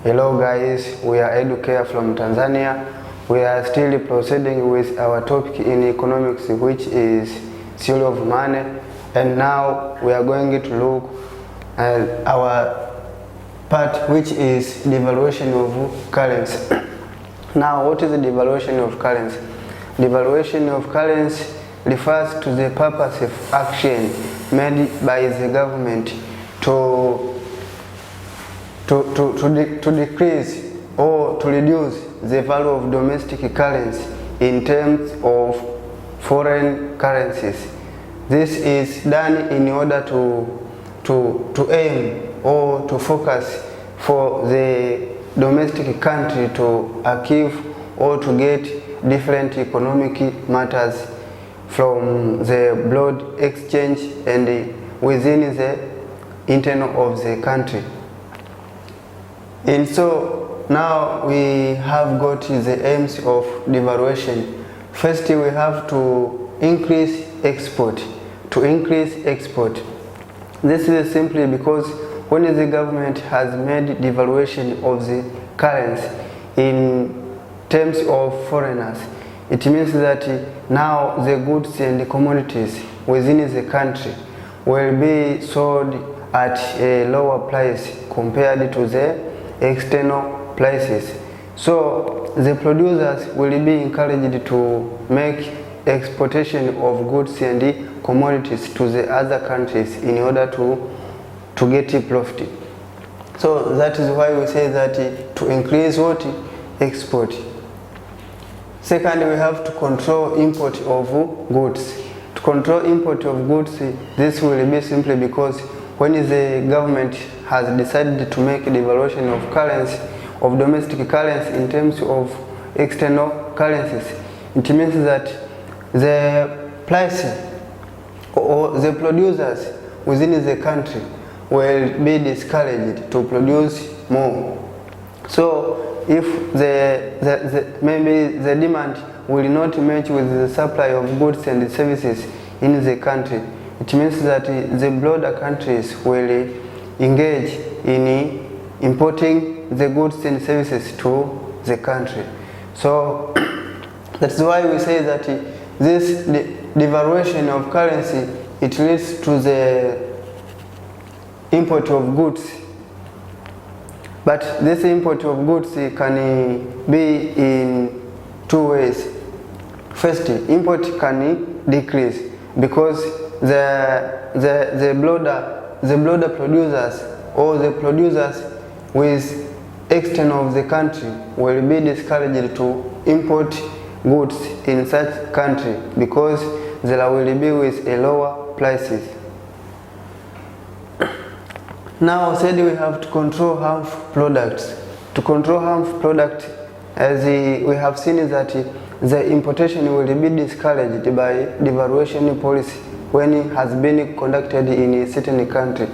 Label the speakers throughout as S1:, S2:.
S1: Hello guys, we are Edukea from Tanzania. We are still proceeding with our topic in economics, which is theory of money, and now we are going to look at our part, which is devaluation of currency. Now, what is the devaluation of currency? Devaluation of currency refers to the purpose of action made by the government to decrease or to reduce the value of domestic currency in terms of foreign currencies. This is done in order to aim or to focus for the domestic country to achieve or to get different economic matters from the broad exchange and within the internal of the country. And so now we have got the aims of devaluation. First, we have to increase export. This is simply because when the government has made devaluation of the currency in terms of foreigners, it means that now the goods and commodities within the country will be sold at a lower price compared to the external prices. So the producers will be encouraged to make exportation of goods and commodities to the other countries in order to get a profit. So that is why we say that to increase what? Export. Second, we have to control import of goods. To control import of goods, this will be simply because when the government has decided to make a devaluation of currency, of domestic currency in terms of external currencies, it means that the price or the producers within the country will be discouraged to produce more. So if maybe the demand will not match with the supply of goods and services in the country, it means that the broader countries will engage in importing the goods and services to the country. So that's why we say that this devaluation of currency, it leads to the import of goods. But this import of goods can be in two ways. First, import can decrease because the broader producers or the producers with external of the country will be discouraged to import goods in such country because they will be with a lower prices. Now said we have to control harmful products. To control harmful products, as we have seen is that the importation will be discouraged by devaluation policy when it has been conducted in a certain country.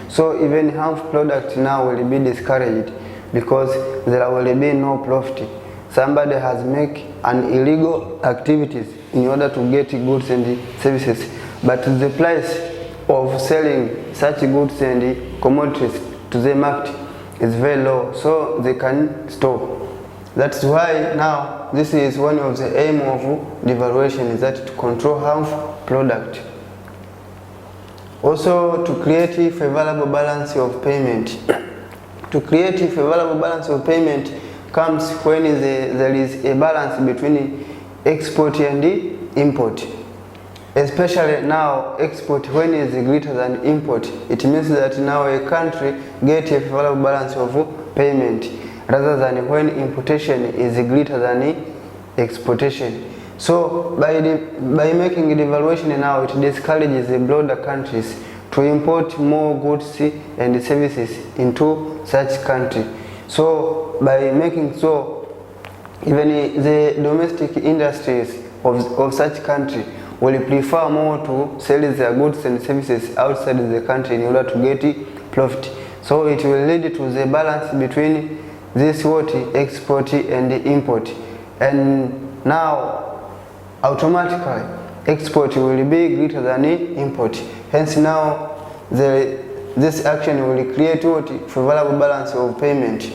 S1: So even harmful products now will be discouraged because there will be no profit. Somebody has make an illegal activities in order to get goods and services, but the price of selling such goods and commodities to the market is very low, so they can stop. That's why now this is one of the aim of devaluation, is that to control harmful product. Also to create a favorable balance of payment. To create a favorable balance of payment comes when there is a balance between export and import. Especially now export when is greater than import, it means that now a country gets a favorable balance of payment rather than when importation is greater than exportation. So by making devaluation now, it discourages the broader countries to import more goods and services into such country. So by making so, even the domestic industries of such country will prefer more to sell their goods and services outside the country in order to get profit. So it will lead to the balance between this export and import, and now automatically export will be greater than import. Hence now this action will create favorable balance of payment.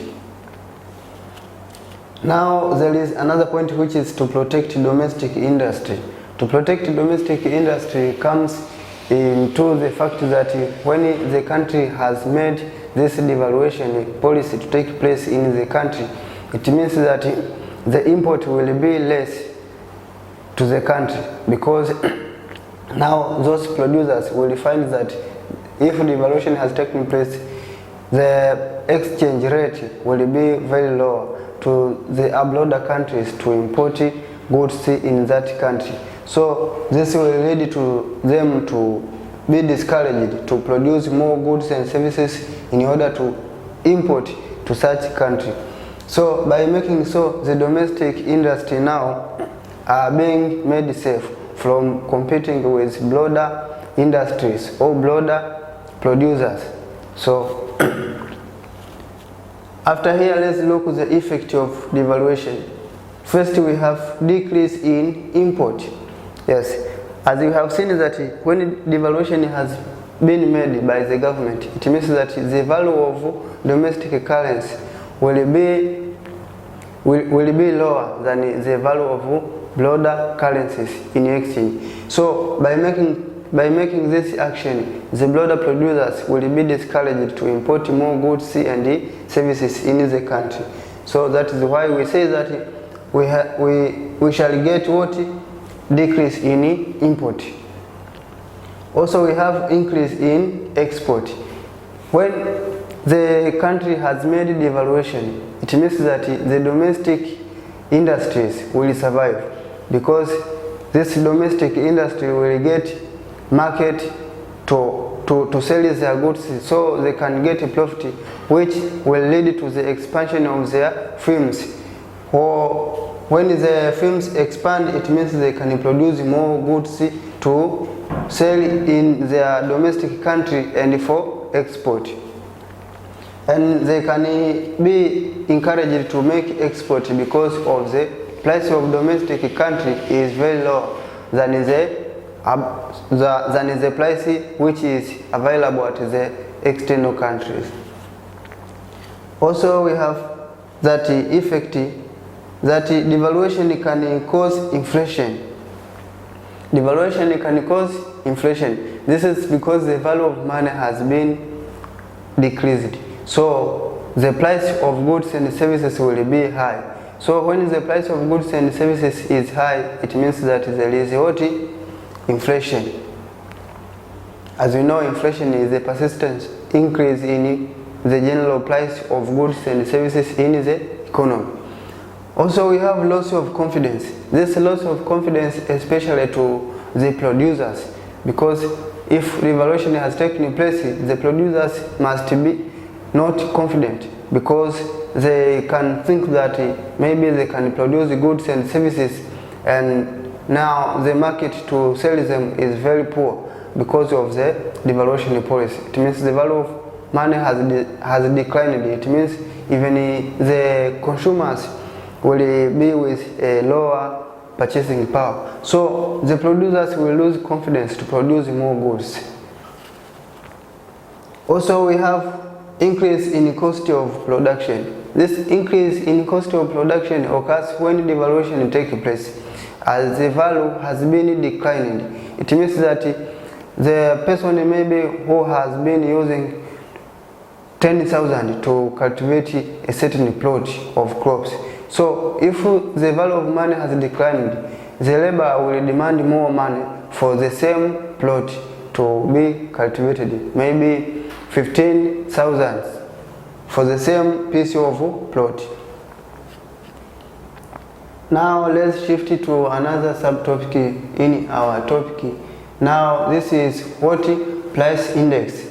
S1: Now there is another point, which is to protect domestic industry. To protect domestic industry comes into the fact that when the country has made this devaluation policy to take place in the country, it means that the import will be less to the country, because now those producers will find that if devaluation has taken place, the exchange rate will be very low to the abroad countries to import goods in that country. So this will lead to them to be discouraged to produce more goods and services in order to import to such country. So by making so, the domestic industry now are being made safe from competing with broader industries or broader producers. So after here, let's look at the effect of devaluation. First, we have decrease in import. Yes, as you have seen that when devaluation has been made by the government, it means that the value of domestic currency will be lower than the value of broader currencies in exchange. So by making this action, the broader producers will be discouraged to import more goods and services in the country. So that is why we say that we shall get what? Decrease in import. Also we have increase in export. When the country has made devaluation, it means that the domestic industries will survive, because this domestic industry will get market to sell their goods, so they can get a profit, which will lead to the expansion of their firms. Or when the firms expand, it means they can produce more goods to sell in their domestic country and for export. And they can be encouraged to make export because of the price of domestic country is very low than the price which is available at the external countries. Also we have that effect that devaluation can cause inflation. Devaluation can cause inflation. This is because the value of money has been decreased. So the price of goods and services will be high. So when the price of goods and services is high, it means that there is what? Inflation. As we know, inflation is a persistent increase in the general price of goods and services in the economy. Also we have loss of confidence. This loss of confidence especially to the producers, because if devaluation has taken place, the producers must be not confident, because they can think that maybe they can produce goods and services, and now the market to sell them is very poor because of the devaluation policy. It means the value of money has declined. It means even the consumers will be with a lower purchasing power. So the producers will lose confidence to produce more goods. Also we have increase in cost of production. This increase in cost of production occurs when devaluation takes place, as the value has been declining. It means that the person maybe who has been using 10,000 to cultivate a certain plot of crops. So if the value of money has declined, the labor will demand more money for the same plot to be cultivated, maybe 15,000 for the same piece of plot. Now let's shift to another subtopic in our topic. Now this is what? Price index.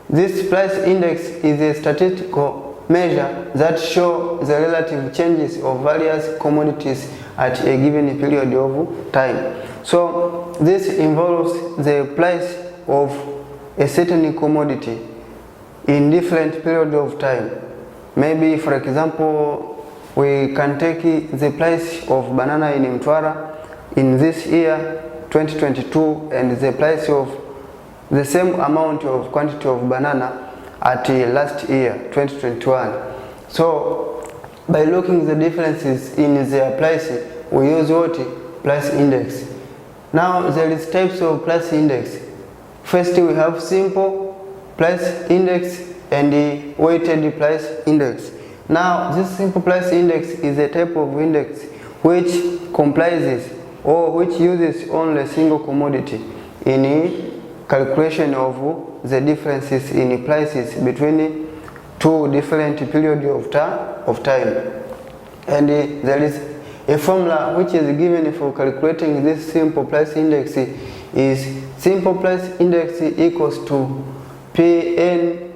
S1: This price index is a statistical measure that shows the relative changes of various commodities at a given period of time. So this involves the price of a certain commodity in different period of time. Maybe for example, we can take the price of banana in Mtwara in this year 2022 and the price of the same amount of quantity of banana at last year 2021. So by looking the differences in their price, we use what? Price index. Now there is types of price index. First we have simple price index and the weighted price index. Now this simple price index is a type of index which comprises or which uses only a single commodity in calculation of the differences in prices between two different periods of time. And there is a formula which is given for calculating this simple price index is simple price index equals to Pn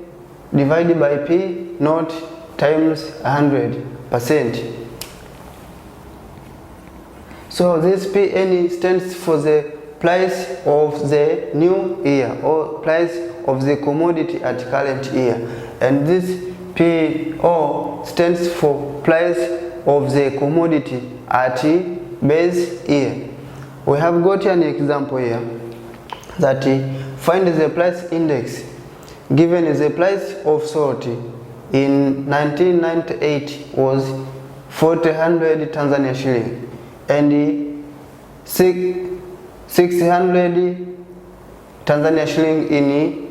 S1: divided by P naught times 100%. So this Pn stands for the price of the new year or price of the commodity at current year, and this PO stands for price of the commodity at base year. We have got an example here that find the price index given the price of salt in 1998 was 400 Tanzania shilling and 600 Tanzania shilling in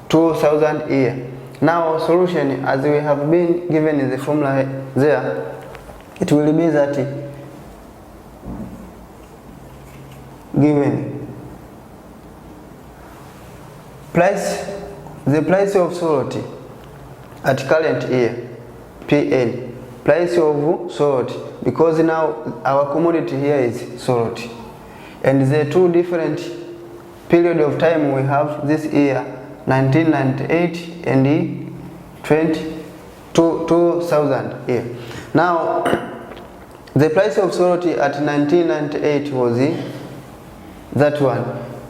S1: 2000 year. Now solution, as we have been given in the formula there, it will be that given the price of salt at current year, Pn, price of salt, because now our commodity here is salt, and the two different period of time we have this year 1998 and 2000 year. Now the price of salt at 1998 was that one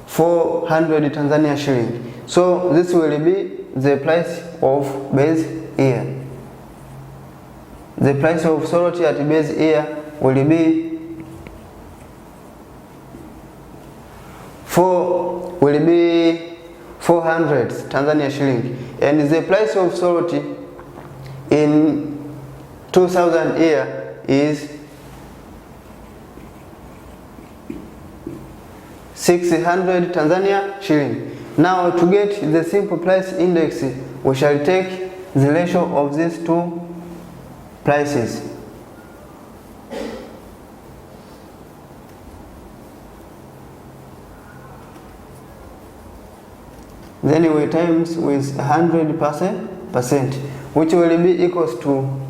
S1: 400 Tanzania shilling. So this will be the price of base year. The price of salt at base year will be 400 Tanzania shilling, and the price of salt in 2000 year is 600 Tanzania shilling. Now to get the simple price index, we shall take the ratio of these two prices. Then we times with 100%, which will be equals to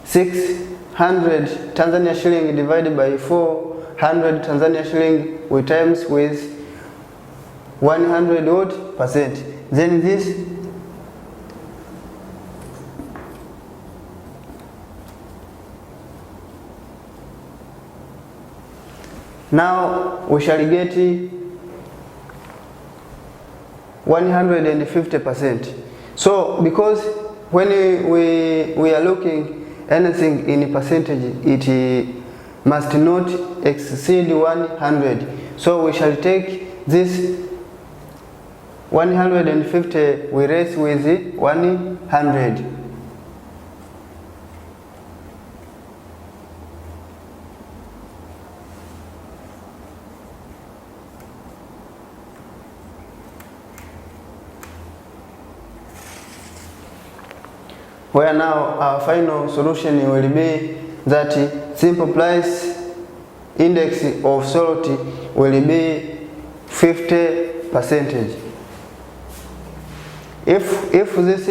S1: 600 Tanzania shilling divided by 400 Tanzania shilling, we times with 100%. Then this now we shall get 150%. So because when we are looking anything in percentage, it must not exceed 100. So we shall take this 150, we raise with 100. Where now our final solution will be that simple price index of salt will be 50%. If this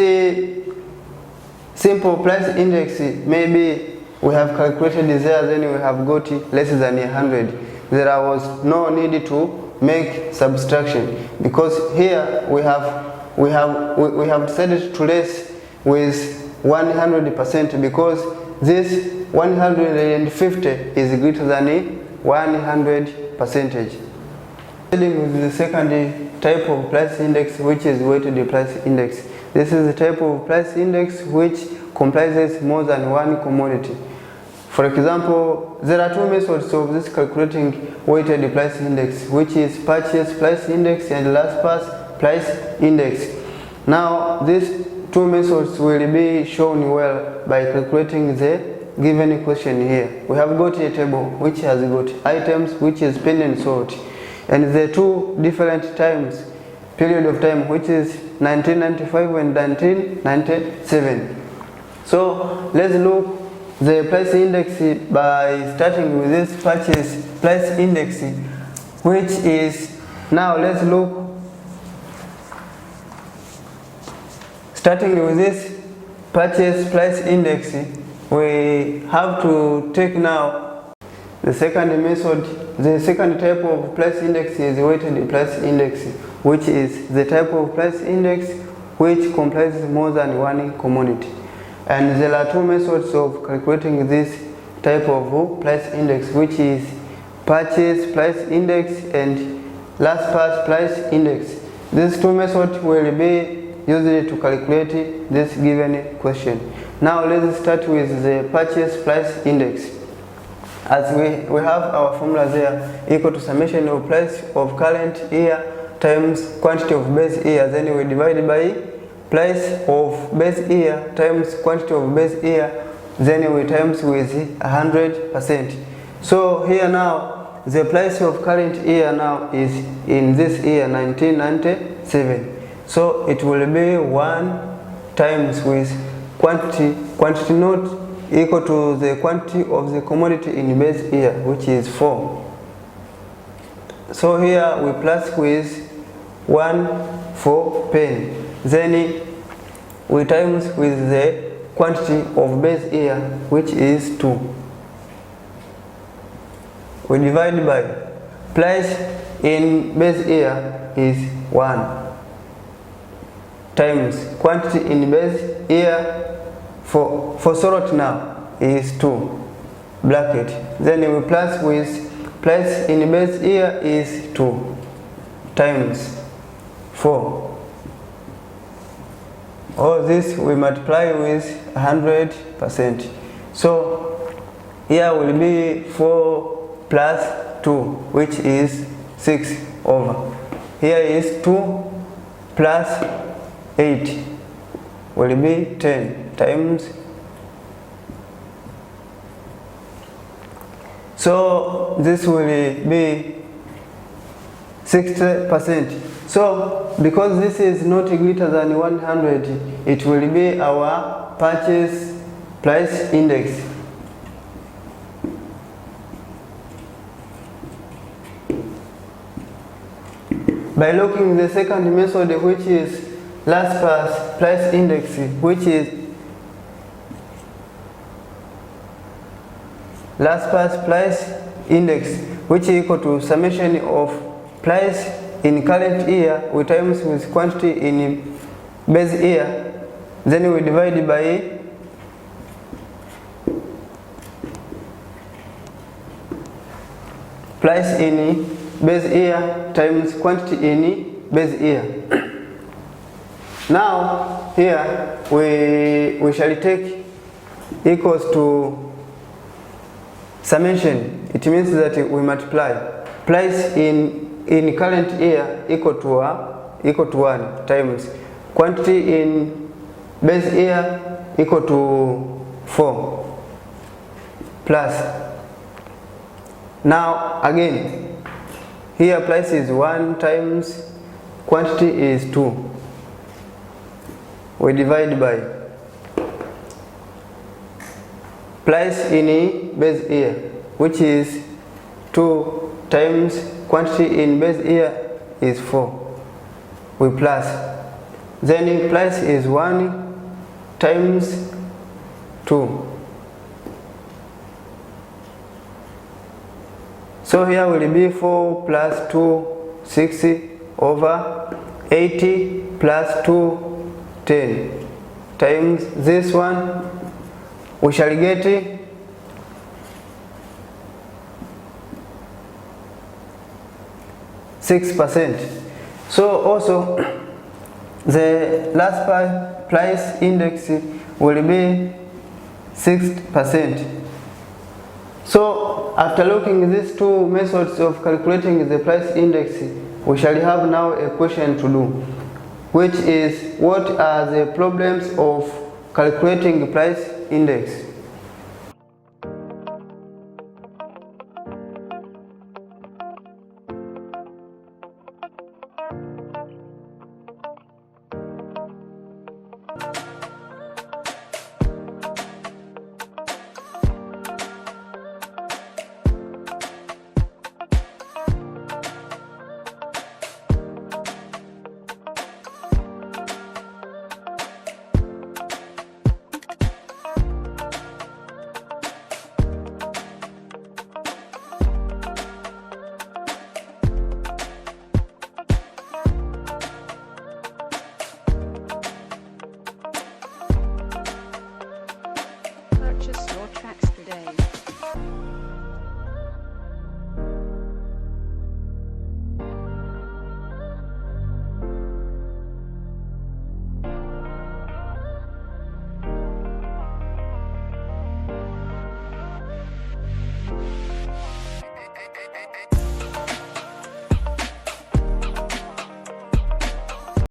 S1: simple price index maybe we have calculated there, then we have got less than 100, there was no need to make subtraction, because here we have decided to raise with 100%, because this 150 is greater than 100%. Dealing with the second type of price index, which is weighted price index. This is the type of price index which comprises more than one commodity. For example, there are two methods of this calculating weighted price index, which is purchase price index and last price index. Now, these two methods will be shown well by calculating the given question here. We have got a table which has got items which is paid and sold, and the two different times, period of time, which is 1995 and 1997. So let's look the price index by starting with this purchase price index, which is, now let's look, starting with this purchase price index, we have to take now the second method. The second type of price index is weighted price index, which is the type of price index which comprises more than one commodity. And there are two methods of calculating this type of price index, which is purchase price index and last price index. These two methods will be used to calculate this given question. Now let's start with the purchase price index. As we have our formula there, equal to summation of price of current year times quantity of base year, then we divide by price of base year times quantity of base year, then we times with 100%. So here now, the price of current year now is in this year 1997. So it will be 1 times with quantity not equal to the quantity of the commodity in base year, which is 4. So here we plus with 1 for pen. Then we times with the quantity of base year, which is 2. We divide by price in base year is 1 times quantity in base year for sorot now is 2 bracket. Then we plus with price in base year is 2 times 4. All this we multiply with 100%. So here will be 4 plus 2, which is 6 over. Here is 2 plus 8 will be 10 times. So this will be 60%. So because this is not greater than 100, it will be our purchase price index. By looking the second method, which is last price index, which is last price index, which is equal to summation of price in current year, we times with quantity in base year, then we divide by price in base year times quantity in base year. Now here we shall take equals to summation. It means that we multiply price in current year equal to 1 times quantity in base year equal to 4 plus. Now again, here price is 1 times quantity is 2. We divide by price in base year, which is 2 times quantity in base year is 4. We plus. Then price is 1 times 2. So here will be 4 plus 2, 60 over 80 plus 2, 10 times this one. We shall get 6%. So also the last price index will be 6%. So after looking at these two methods of calculating the price index, we shall have now a question to do, which is what are the problems of calculating the price index?